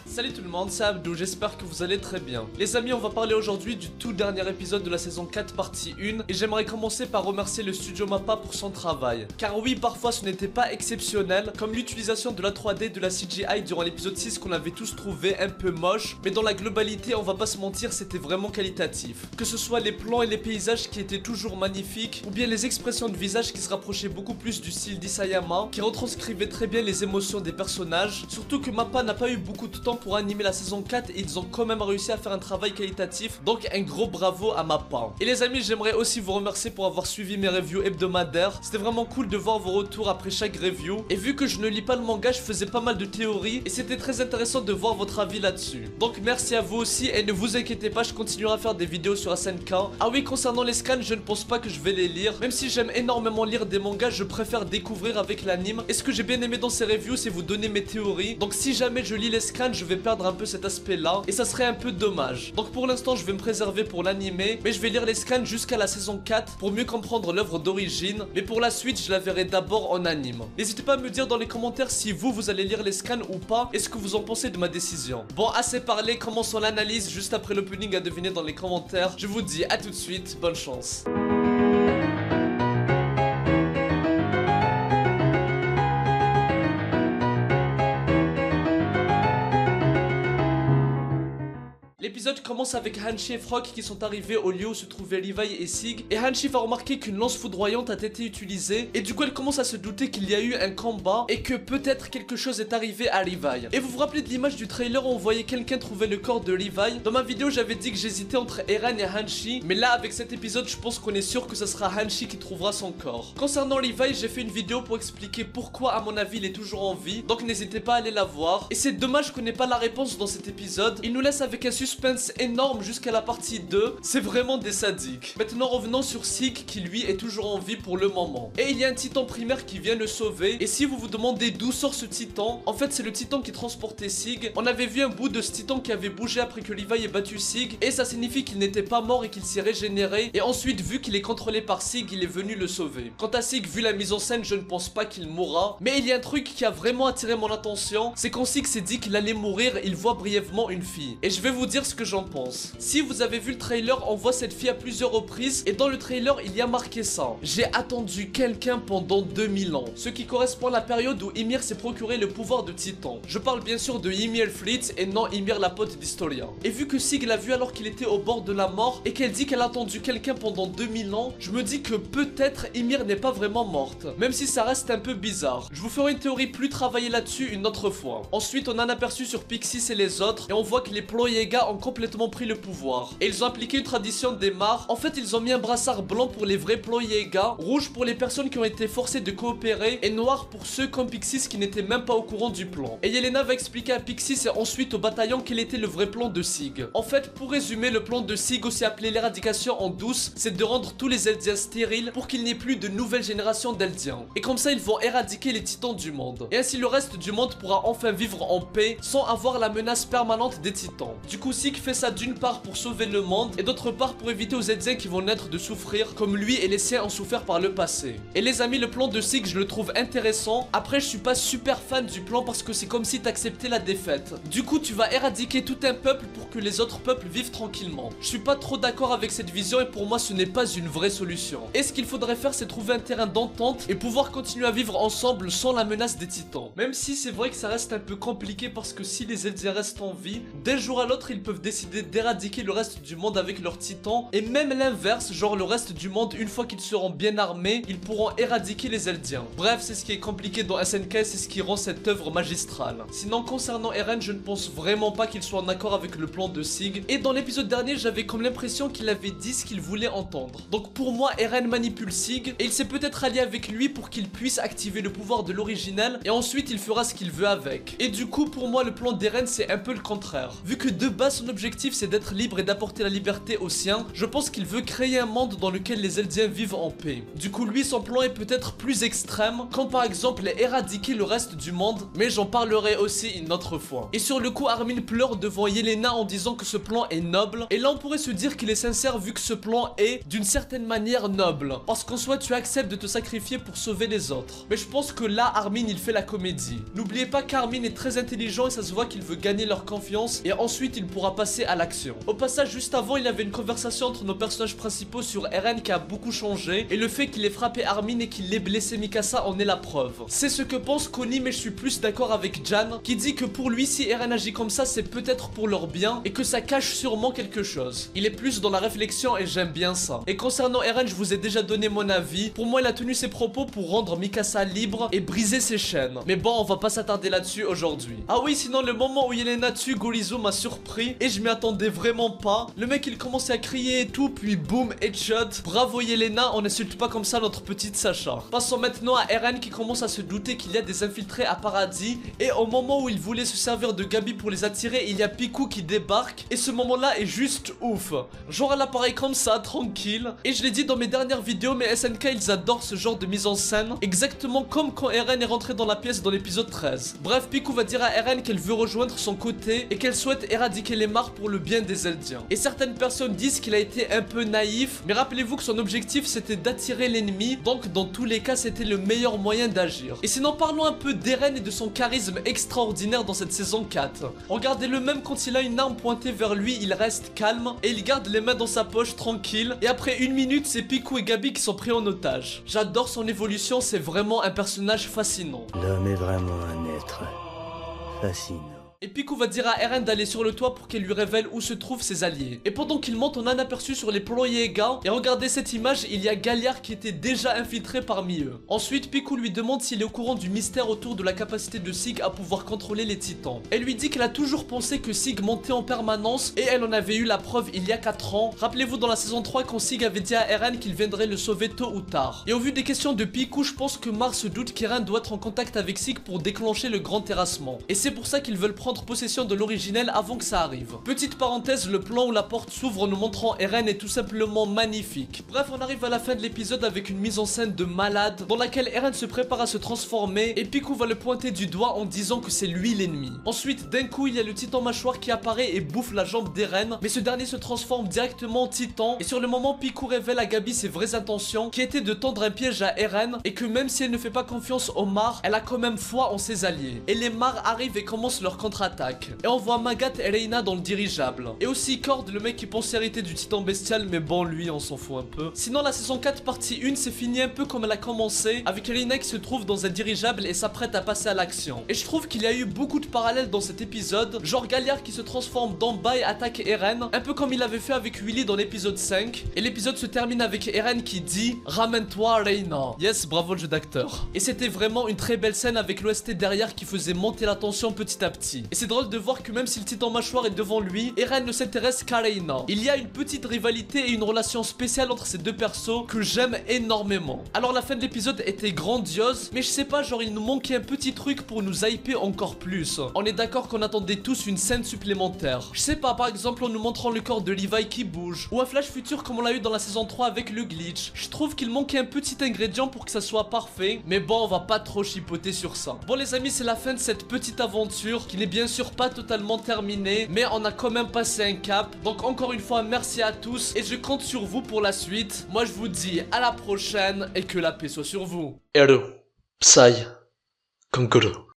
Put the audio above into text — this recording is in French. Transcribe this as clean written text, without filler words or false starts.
Salut tout le monde, c'est Abdou, j'espère que vous allez très bien. Les amis, on va parler aujourd'hui du tout dernier épisode de la saison 4 partie 1 et j'aimerais commencer par remercier le studio Mappa pour son travail. Car oui, parfois ce n'était pas exceptionnel, comme l'utilisation de la 3D de la CGI durant l'épisode 6 qu'on avait tous trouvé un peu moche, mais dans la globalité, on va pas se mentir, c'était vraiment qualitatif. Que ce soit les plans et les paysages qui étaient toujours magnifiques, ou bien les expressions de visage qui se rapprochaient beaucoup plus du style d'Isayama, qui retranscrivaient très bien les émotions des personnages, surtout que Mappa n'a pas eu beaucoup de temps pour animer la saison 4 et ils ont quand même réussi à faire un travail qualitatif, donc un gros bravo à Mappa. Et les amis, j'aimerais aussi vous remercier pour avoir suivi mes reviews hebdomadaires, c'était vraiment cool de voir vos retours après chaque review, et vu que je ne lis pas le manga, je faisais pas mal de théories et c'était très intéressant de voir votre avis là-dessus. Donc merci à vous aussi et ne vous inquiétez pas, je continuerai à faire des vidéos sur SNK. Ah oui, concernant les scans, je ne pense pas que je vais les lire, même si j'aime énormément lire des mangas, je préfère découvrir avec l'anime. Et ce que j'ai bien aimé dans ces reviews, c'est vous donner mes théories, donc si jamais je lis les scans, je vais perdre un peu cet aspect là et ça serait un peu dommage. Donc pour l'instant je vais me préserver pour l'animé, mais je vais lire les scans jusqu'à la saison 4 pour mieux comprendre l'œuvre d'origine, mais pour la suite je la verrai d'abord en anime. N'hésitez pas à me dire dans les commentaires si vous allez lire les scans ou pas et ce que vous en pensez de ma décision. Bon, assez parlé, commençons l'analyse juste après l'opening à deviner dans les commentaires. Je vous dis à tout de suite, bonne chance. L'épisode commence avec Hanshi et Frog qui sont arrivés au lieu où se trouvaient Levi et Sig, et Hanshi va remarquer qu'une lance foudroyante a été utilisée et du coup elle commence à se douter qu'il y a eu un combat et que peut-être quelque chose est arrivé à Levi. Et vous vous rappelez de l'image du trailer où on voyait quelqu'un trouver le corps de Levi? Dans ma vidéo j'avais dit que j'hésitais entre Eren et Hanshi, mais là avec cet épisode je pense qu'on est sûr que ce sera Hanshi qui trouvera son corps. Concernant Levi, j'ai fait une vidéo pour expliquer pourquoi à mon avis il est toujours en vie, donc n'hésitez pas à aller la voir. Et c'est dommage qu'on n'ait pas la réponse dans cet épisode, il nous laisse avec un suspense énorme jusqu'à la partie 2, c'est vraiment des sadiques. Maintenant revenons sur Sig qui lui est toujours en vie pour le moment. Et il y a un titan primaire qui vient le sauver, et si vous vous demandez d'où sort ce titan, en fait c'est le titan qui transportait Sig. On avait vu un bout de ce titan qui avait bougé après que Levi ait battu Sig, et ça signifie qu'il n'était pas mort et qu'il s'est régénéré, et ensuite vu qu'il est contrôlé par Sig, il est venu le sauver. Quant à Sig, vu la mise en scène, je ne pense pas qu'il mourra, mais il y a un truc qui a vraiment attiré mon attention, c'est quand Sig s'est dit qu'il allait mourir, il voit brièvement une fille. Et je vais vous dire ce que j'en pense. Si vous avez vu le trailer, on voit cette fille à plusieurs reprises et dans le trailer il y a marqué ça: j'ai attendu quelqu'un pendant 2000 ans, ce qui correspond à la période où Ymir s'est procuré le pouvoir de Titan. Je parle bien sûr de Ymir Fleet et non Ymir la pote d'Historia. Et vu que Sig l'a vu alors qu'il était au bord de la mort et qu'elle dit qu'elle a attendu quelqu'un pendant 2000 ans, je me dis que peut-être Ymir n'est pas vraiment morte, même si ça reste un peu bizarre. Je vous ferai une théorie plus travaillée là-dessus une autre fois. Ensuite on a un aperçu sur Pixis et les autres et on voit que les Ployega ont complètement pris le pouvoir. Et ils ont appliqué une tradition des Mar. En fait ils ont mis un brassard blanc pour les vrais Ployega, rouge pour les personnes qui ont été forcées de coopérer et noir pour ceux comme Pixis qui n'étaient même pas au courant du plan. Et Yelena va expliquer à Pixis et ensuite au bataillon quel était le vrai plan de Sig. En fait pour résumer, le plan de Sig, aussi appelé l'éradication en douce, c'est de rendre tous les Eldiens stériles pour qu'il n'y ait plus de nouvelles générations d'Eldiens. Et comme ça ils vont éradiquer les titans du monde. Et ainsi le reste du monde pourra enfin vivre en paix sans avoir la menace permanente des titans. Du coup Sig fait ça d'une part pour sauver le monde et d'autre part pour éviter aux Eldiens qui vont naître de souffrir comme lui et les siens ont souffert par le passé. Et les amis, le plan de Sig je le trouve intéressant. Après je suis pas super fan du plan parce que c'est comme si t'acceptais la défaite. Du coup tu vas éradiquer tout un peuple pour que les autres peuples vivent tranquillement. Je suis pas trop d'accord avec cette vision et pour moi ce n'est pas une vraie solution. Et ce qu'il faudrait faire c'est trouver un terrain d'entente et pouvoir continuer à vivre ensemble sans la menace des titans. Même si c'est vrai que ça reste un peu compliqué parce que si les Eldiens restent en vie, d'un jour à l'autre ils peuvent décider d'éradiquer le reste du monde avec leurs titans, et même l'inverse, genre le reste du monde, une fois qu'ils seront bien armés, ils pourront éradiquer les Eldiens. Bref, c'est ce qui est compliqué dans SNK, c'est ce qui rend cette œuvre magistrale. Sinon concernant Eren, je ne pense vraiment pas qu'il soit en accord avec le plan de Sig, et dans l'épisode dernier j'avais comme l'impression qu'il avait dit ce qu'il voulait entendre. Donc pour moi Eren manipule Sig, et il s'est peut-être allié avec lui pour qu'il puisse activer le pouvoir de l'original, et ensuite il fera ce qu'il veut avec. Et du coup pour moi le plan d'Eren c'est un peu le contraire, vu que de base son objectif c'est d'être libre et d'apporter la liberté aux siens, je pense qu'il veut créer un monde dans lequel les Eldiens vivent en paix. Du coup lui son plan est peut-être plus extrême, comme par exemple éradiquer le reste du monde, mais j'en parlerai aussi une autre fois. Et sur le coup Armin pleure devant Yelena en disant que ce plan est noble, et là on pourrait se dire qu'il est sincère vu que ce plan est d'une certaine manière noble, parce qu'en soi tu acceptes de te sacrifier pour sauver les autres. Mais je pense que là Armin il fait la comédie. N'oubliez pas qu'Armin est très intelligent et ça se voit qu'il veut gagner leur confiance et ensuite il pourra passer à l'action. Au passage juste avant il y avait une conversation entre nos personnages principaux sur Eren qui a beaucoup changé, et le fait qu'il ait frappé Armin et qu'il ait blessé Mikasa en est la preuve. C'est ce que pense Connie, mais je suis plus d'accord avec Jan qui dit que pour lui si Eren agit comme ça c'est peut-être pour leur bien et que ça cache sûrement quelque chose. Il est plus dans la réflexion et j'aime bien ça. Et concernant Eren je vous ai déjà donné mon avis. Pour moi il a tenu ses propos pour rendre Mikasa libre et briser ses chaînes. Mais bon on va pas s'attarder là-dessus aujourd'hui. Ah oui sinon le moment où Yelena tue Golizo m'a surpris et je m'y attendais vraiment pas. Le mec il commençait à crier et tout puis boum headshot. Bravo Yelena, on n'insulte pas comme ça notre petite Sacha. Passons maintenant à Eren qui commence à se douter qu'il y a des infiltrés à Paradis, et au moment où il voulait se servir de Gabi pour les attirer il y a Piku qui débarque et ce moment là est juste ouf. Genre elle apparaît comme ça tranquille, et je l'ai dit dans mes dernières vidéos mais SNK ils adorent ce genre de mise en scène, exactement comme quand Eren est rentré dans la pièce dans l'épisode 13. Bref Piku va dire à Eren qu'elle veut rejoindre son côté et qu'elle souhaite éradiquer les Marr pour le bien des Eldiens. Et certaines personnes disent qu'il a été un peu naïf, mais rappelez-vous que son objectif c'était d'attirer l'ennemi, donc dans tous les cas c'était le meilleur moyen d'agir. Et sinon parlons un peu d'Eren et de son charisme extraordinaire dans cette saison 4. Regardez-le, même quand il a une arme pointée vers lui il reste calme et il garde les mains dans sa poche tranquille, et après une minute c'est Piku et Gabi qui sont pris en otage. J'adore son évolution, c'est vraiment un personnage fascinant. L'homme est vraiment un être fascinant. Et Piku va dire à Eren d'aller sur le toit pour qu'elle lui révèle où se trouvent ses alliés. Et pendant qu'il monte, on a un aperçu sur les plans Yeager. Et regardez cette image, il y a Galliard qui était déjà infiltré parmi eux. Ensuite, Piku lui demande s'il est au courant du mystère autour de la capacité de Sig à pouvoir contrôler les titans. Elle lui dit qu'elle a toujours pensé que Sig montait en permanence et elle en avait eu la preuve il y a 4 ans. Rappelez-vous dans la saison 3 quand Sig avait dit à Eren qu'il viendrait le sauver tôt ou tard. Et au vu des questions de Piku, je pense que Marr se doute qu'Eren doit être en contact avec Sig pour déclencher le grand terrassement. Et c'est pour ça qu'ils veulent prendre possession de l'originel avant que ça arrive. Petite parenthèse, le plan où la porte s'ouvre en nous montrant Eren est tout simplement magnifique. Bref, on arrive à la fin de l'épisode avec une mise en scène de malade dans laquelle Eren se prépare à se transformer et Piku va le pointer du doigt en disant que c'est lui l'ennemi. Ensuite, d'un coup, il y a le titan mâchoire qui apparaît et bouffe la jambe d'Eren, mais ce dernier se transforme directement en titan, et sur le moment, Piku révèle à Gabi ses vraies intentions qui étaient de tendre un piège à Eren et que même si elle ne fait pas confiance aux Marr, elle a quand même foi en ses alliés. Et les Marr arrivent et commencent leur contre-attaque. Et on voit Magat et Reina dans le dirigeable. Et aussi Cord, le mec qui pense hériter du titan bestial, mais bon lui on s'en fout un peu. Sinon la saison 4 partie 1 c'est fini un peu comme elle a commencé, avec Reina qui se trouve dans un dirigeable et s'apprête à passer à l'action. Et je trouve qu'il y a eu beaucoup de parallèles dans cet épisode, genre Galliard qui se transforme d'en bas et attaque Eren, un peu comme il avait fait avec Willy dans l'épisode 5. Et l'épisode se termine avec Eren qui dit « Ramène-toi Reina ». Yes, bravo le jeu d'acteur. Et c'était vraiment une très belle scène avec l'OST derrière qui faisait monter la tension petit à petit. Et c'est drôle de voir que même si le titan mâchoire est devant lui, Eren ne s'intéresse qu'à Reina. Il y a une petite rivalité et une relation spéciale entre ces deux persos que j'aime énormément. Alors la fin de l'épisode était grandiose, mais je sais pas, genre il nous manquait un petit truc pour nous hyper encore plus. On est d'accord qu'on attendait tous une scène supplémentaire. Je sais pas, par exemple en nous montrant le corps de Levi qui bouge, ou un flash futur comme on l'a eu dans la saison 3 avec le glitch. Je trouve qu'il manquait un petit ingrédient pour que ça soit parfait, mais bon on va pas trop chipoter sur ça. Bon les amis, c'est la fin de cette petite aventure qui n'est bien sûr pas totalement terminé, mais on a quand même passé un cap. Donc encore une fois merci à tous et je compte sur vous pour la suite. Moi je vous dis à la prochaine et que la paix soit sur vous. Hello, Psy, Kankuro.